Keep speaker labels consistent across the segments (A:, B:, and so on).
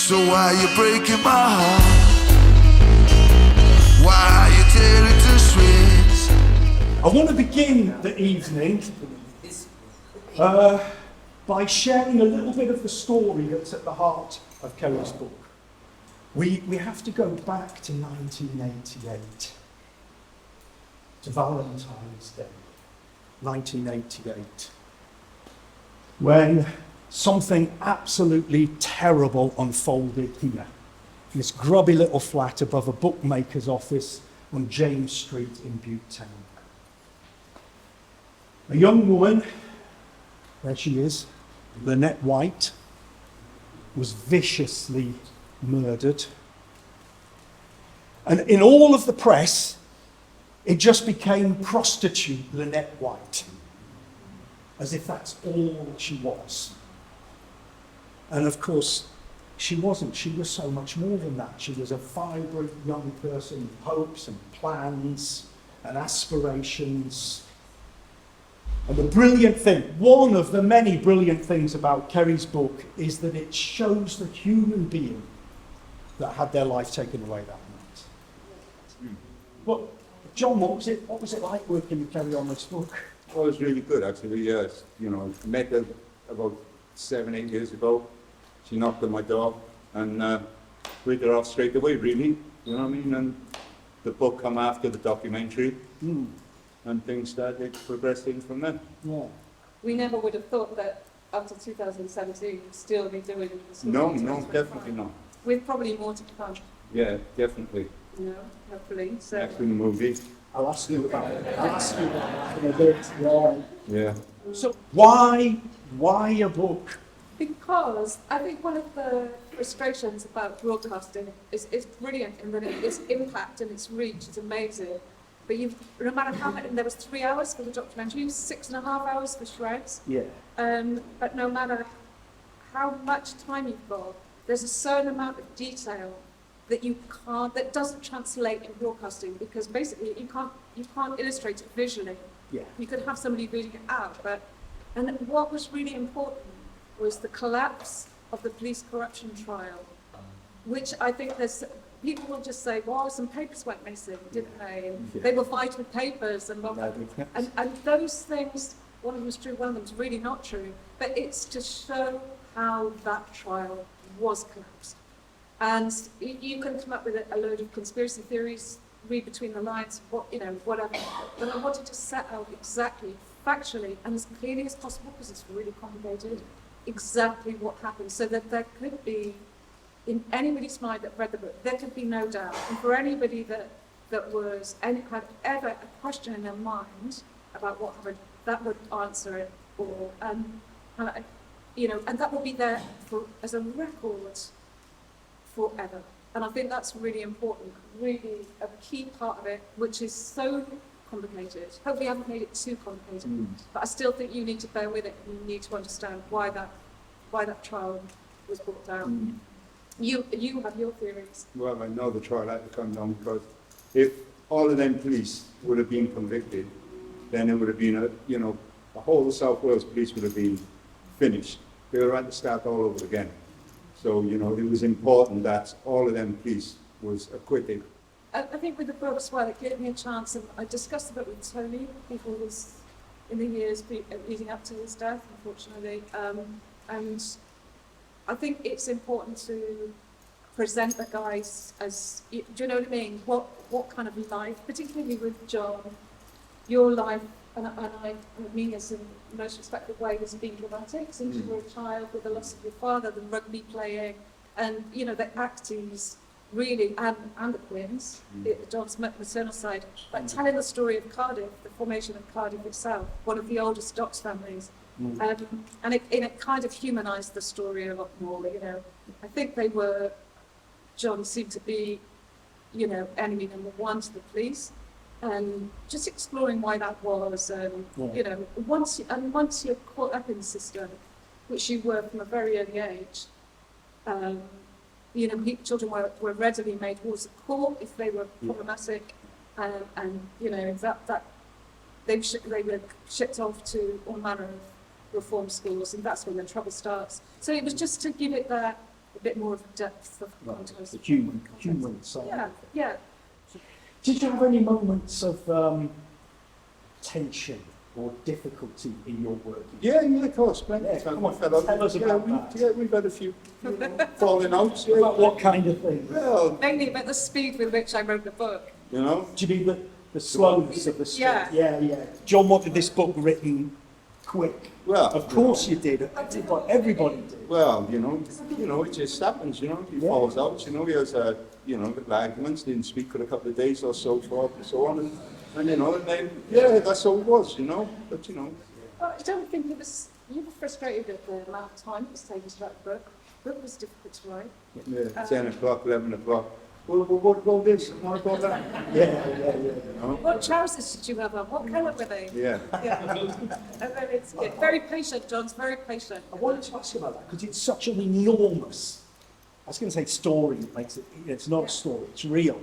A: So why you breaking my heart? Why you tear it to shreds?
B: I want to begin the evening by sharing a little bit of the story that's at the heart of Kerry's book. We have to go back to 1988, to Valentine's Day, 1988, when something absolutely terrible unfolded here, in this grubby little flat above a bookmaker's office on James Street in Butte Town. A young woman, there she is, Lynette White, was viciously murdered. And in all of the press, it just became prostitute Lynette White, as if that's all she was. And of course, she wasn't. She was so much more than that. She was a vibrant young person with hopes and plans and aspirations. And the brilliant thing, one of the many brilliant things about Kerry's book, is that it shows the human being that had their life taken away that night. Well, John, what was it like working with Kerry on this book?
C: Well, it was really good, actually, yes. You know, I met her about 7-8 years ago. She knocked on my door and read her off straight away, really. You know what I mean? And the book come after the documentary. And things started progressing from then.
B: Yeah.
D: We never would have thought that up to 2017 we'd still be doing this.
C: No, definitely not.
D: With probably more to come.
C: Yeah, definitely.
D: You know, hopefully. So
C: Next in the movie.
B: I'll ask you about that in a bit.
C: Yeah.
B: So why a book?
D: because I think one of the frustrations about broadcasting is it's brilliant in that its impact and its reach is amazing. But no matter how many, there was 3 hours for the documentary, 6.5 hours for Shreds.
B: Yeah.
D: But no matter how much time you've got, there's a certain amount of detail that that doesn't translate in broadcasting, because basically you can't illustrate it visually.
B: Yeah.
D: You could have somebody reading it out, and what was really important was the collapse of the police corruption trial, which I think people will just say, well, some papers went missing, didn't they? And they were vital papers and blah, blah, blah. And those things, one of them is true, one of them is really not true, but it's to show how that trial was collapsed. And you can come up with a load of conspiracy theories, read between the lines, whatever. But I wanted to set out exactly, factually, and as clearly as possible, because it's really complicated, exactly what happened, so that there could be, in anybody's mind that read the book, there could be no doubt. And for anybody that had ever a question in their mind about what happened, that would answer it all. And that will be there as a record forever. And I think that's really important, really a key part of it, which is so complicated. Hopefully I haven't made it too complicated, but I still think you need to bear with it, and you need to understand why that trial was brought down. You have your theories.
C: Well, I know the trial had to come down, because if all of them police would have been convicted, then it would have been the whole South Wales police would have been finished. They would have had to start all over again. So, it was important that all of them police was acquitted.
D: I think with the book as well, it gave me a chance, and I discussed the book with Tony before in the years leading up to his death, unfortunately. And I think it's important to present the guys as, do you know what I mean? What kind of life, particularly with John, your life, and I mean this in the most respectful way, has been dramatic since you were a child, with the loss of your father, the rugby playing, and the actings really, and the twins, John's maternal side, but telling the story of Cardiff, the formation of Cardiff itself, one of the oldest Docks families. And it kind of humanised the story a lot more. I think John seemed to be, enemy number one to the police, and just exploring why that was. Once you're caught up in the system, which you were from a very early age, children were readily made towards the court if they were problematic, and that they were shipped off to all manner of reform schools, and that's when the trouble starts. So it was just to give it that a bit more of a depth of context.
B: The human side.
D: Yeah, yeah.
B: Did you have any moments of tension or difficulty in your work?
C: Yeah, of course, plenty of
B: Yeah,
C: times.
B: come on,
C: We've had a-
B: tell us about that.
C: we've had a few falling outs. Yeah.
B: About what kind of thing?
C: Well,
D: Mainly about the speed with which I wrote the book.
C: you know,
B: Do you mean the slowness of the story?
D: Yeah.
B: Yeah. John wanted this book written quick.
C: well,
B: Of course you did. Everybody did.
C: Well, it just happens, He
B: Yeah.
C: falls out, he has, little arguments, didn't speak for a couple of days or so forth and so on. And then, yeah, that's how it was, but,
D: Well, I don't think it was, you were frustrated at the amount of time it was taking to write the book. The book was difficult to write.
C: yeah, 10 o'clock, 11 o'clock. Well, what about this? What about that?
B: Yeah.
D: What trousers did you have on? What colour were they?
C: Yeah.
D: Yeah. And then it's very patient, John's very patient.
B: I wanted to ask you about that because it's such an enormous, I was going to say story, it makes it, it's not a story, it's real.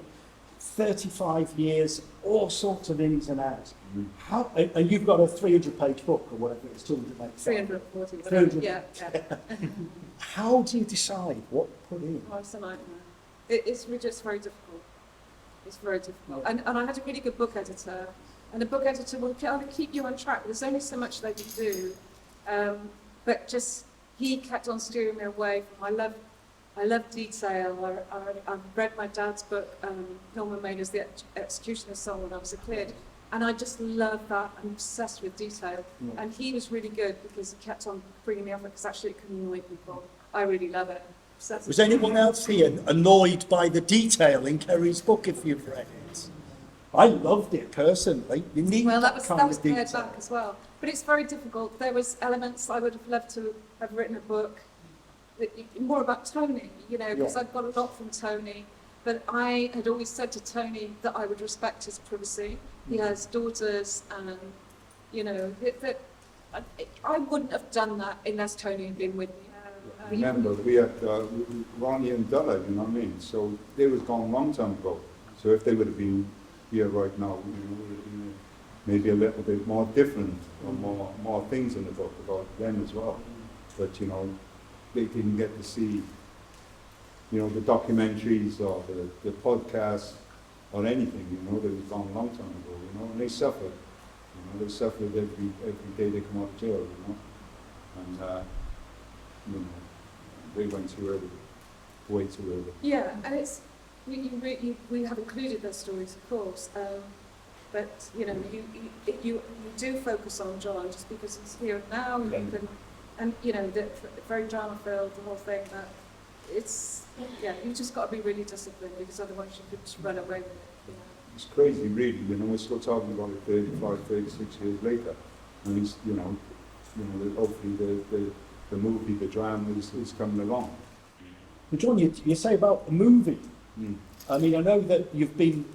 B: 35 years, all sorts of ins and outs. How, and you've got a 300-page book or whatever, it's 285.
D: 340,
B: 300.
D: yeah.
B: How do you decide what to put in?
D: Oh, it's a nightmare. It's just very difficult. It's very difficult. And I had a really good book editor, and the book editor will kind of keep you on track. There's only so much they can do, but just he kept on steering me away from. I love detail. I read my dad's book, Norman Mailer's The Executioner's Song, when I was a kid, and I just love that. I'm obsessed with detail, and he was really good because he kept on bringing me up because actually it can annoy people. I really love it. Obsessed.
B: Was anyone else here annoyed by the detail in Kerry's book if you've read it? I loved it personally. You need
D: Well,
B: that
D: that
B: kind
D: was
B: of
D: pared
B: detail.
D: back as well. But it's very difficult. There was elements I would have loved to have written a book more about Tony, because
B: Yeah.
D: I've got a lot from Tony. But I had always said to Tony that I would respect his privacy. He has daughters, and that I wouldn't have done that unless Tony had been with me.
C: Remember, we had Ronnie and Della, you know what I mean? So they was gone a long time ago. So if they would have been here right now, would have been maybe a little bit more different or more things in the book about them as well. But, they didn't get to see, the documentaries or the podcasts or anything, they was gone a long time ago, and they suffered. They suffered every day they come out of jail, and, they went too early, way too early.
D: Yeah, and it's we have included those stories, of course, but you do focus on John just because he's here and now, and the very drama filled, the whole thing. That you just got to be really disciplined because otherwise you could just run away with it.
C: It's crazy, really. We're still talking about it 35, 36 years later, and he's, hopefully the movie, the drama is coming along.
B: But John, you say about the movie.
C: Mm.
B: I mean, I know that you've been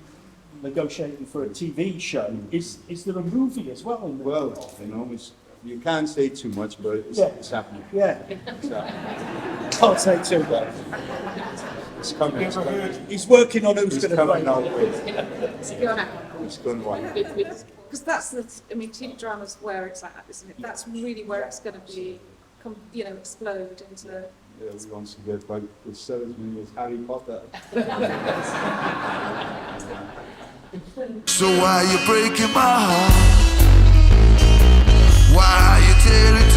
B: negotiating for a TV show. Is there a movie as well? In the
C: Well, you can't say too much, but it's,
B: Yeah.
C: it's happening.
B: Yeah,
C: It's happening.
B: can't say too much.
C: It's coming. It's coming.
B: He's working on who's
C: It's
B: going to play.
C: coming out. It's going right.
D: Because that's TV drama's where it's at, isn't it? That's really where it's going to be, explode into.
C: Yeah, we want to get like the salesman with Harry Potter.
A: So why you breaking my heart? Why are you tearing